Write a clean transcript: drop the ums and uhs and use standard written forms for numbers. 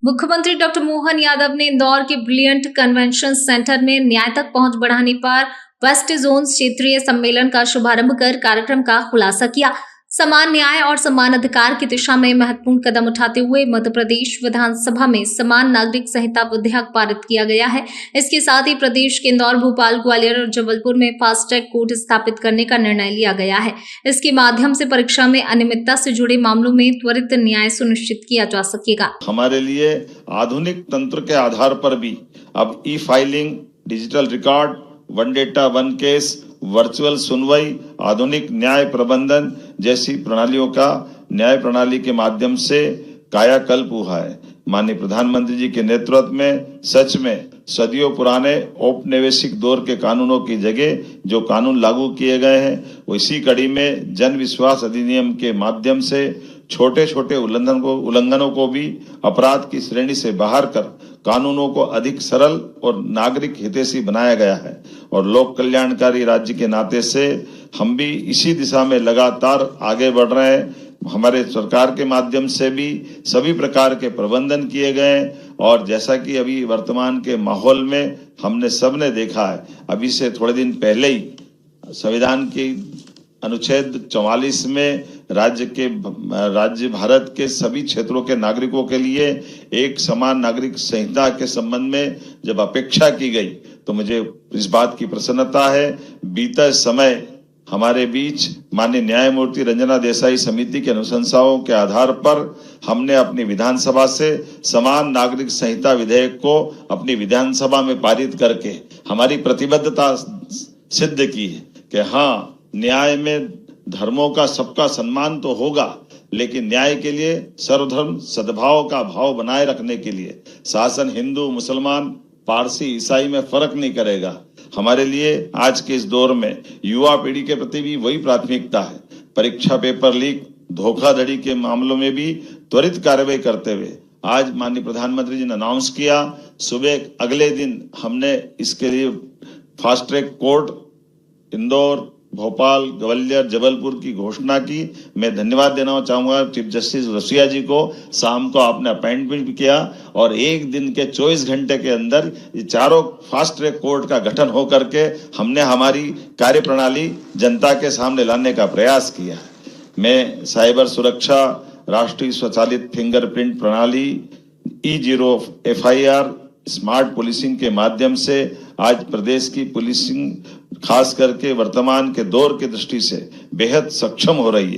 मुख्यमंत्री डॉक्टर मोहन यादव ने इंदौर के ब्रिलियंट कन्वेंशन सेंटर में न्याय तक पहुंच बढ़ाने पर वेस्ट जोन क्षेत्रीय सम्मेलन का शुभारंभ कर कार्यक्रम का खुलासा किया। समान न्याय और समान अधिकार की दिशा में महत्वपूर्ण कदम उठाते हुए मध्य प्रदेश विधानसभा में समान नागरिक संहिता विधेयक पारित किया गया है। इसके साथ ही प्रदेश के इंदौर, भोपाल, ग्वालियर और जबलपुर में फास्ट ट्रैक कोर्ट स्थापित करने का निर्णय लिया गया है। इसके माध्यम से परीक्षा में अनियमितता से जुड़े मामलों में त्वरित न्याय सुनिश्चित किया जा सकेगा। हमारे लिए आधुनिक तंत्र के आधार पर भी अब ई filing, digital record, one data one case, virtual सुनवाई, आधुनिक न्याय प्रबंधन जैसी प्रणालियों का न्याय प्रणाली के माध्यम से कायाकल्प हुआ है। माननीय प्रधानमंत्री जी के नेतृत्व में सच में सदियों पुराने औपनिवेशिक दौर के कानूनों की जगह जो कानून लागू किए गए हैं, इसी कड़ी में जन विश्वास अधिनियम के माध्यम से छोटे छोटे उल्लंघनों को भी अपराध की श्रेणी से बाहर कर कानूनों को अधिक सरल और नागरिक हितैषी बनाया गया है। और लोक कल्याणकारी राज्य के नाते से हम भी इसी दिशा में लगातार आगे बढ़ रहे हैं। हमारे सरकार के माध्यम से भी सभी प्रकार के प्रबंधन किए गए और जैसा कि अभी वर्तमान के माहौल में हमने सबने देखा है, अभी से थोड़े दिन पहले ही संविधान की अनुच्छेद 44 में राज्य भारत के सभी क्षेत्रों के नागरिकों के लिए एक समान नागरिक संहिता के संबंध में जब अपेक्षा की गई तो मुझे इस बात की प्रसन्नता है। बीता समय हमारे बीच माननीय न्यायमूर्ति रंजना देसाई समिति के अनुशंसाओं के आधार पर हमने अपनी विधानसभा से समान नागरिक संहिता विधेयक को अपनी विधानसभा में पारित करके हमारी प्रतिबद्धता सिद्ध की है कि हाँ, न्याय में धर्मों का सबका सम्मान तो होगा, लेकिन न्याय के लिए सर्वधर्म सद्भाव का भाव बनाए रखने के लिए शासन हिंदू, मुसलमान, पारसी, ईसाई में फर्क नहीं करेगा। हमारे लिए आज के इस दौर में युवा पीढ़ी के प्रति भी वही प्राथमिकता है। परीक्षा पेपर लीक, धोखाधड़ी के मामलों में भी त्वरित कार्रवाई करते हुए आज माननीय प्रधानमंत्री जी ने अनाउंस किया, सुबह अगले दिन हमने इसके लिए fast track court Indore, Bhopal, Gwalior, Jabalpur की घोषणा की। मैं धन्यवाद देना चाहूंगा चीफ जस्टिस रसिया जी को। शाम को आपने अपॉइंटमेंट भी किया और एक दिन के 24 घंटे के अंदर ये चारों फास्ट ट्रैक कोर्ट का गठन हो करके हमने हमारी कार्य प्रणाली जनता के सामने लाने का प्रयास किया। मैं साइबर सुरक्षा, राष्ट्रीय स्वचालित फिंगरप्रिंट प्रणाली, E0 FIR, स्मार्ट पुलिसिंग के माध्यम से आज प्रदेश की पुलिसिंग खास करके वर्तमान के दौर की दृष्टि से बेहद सक्षम हो रही है।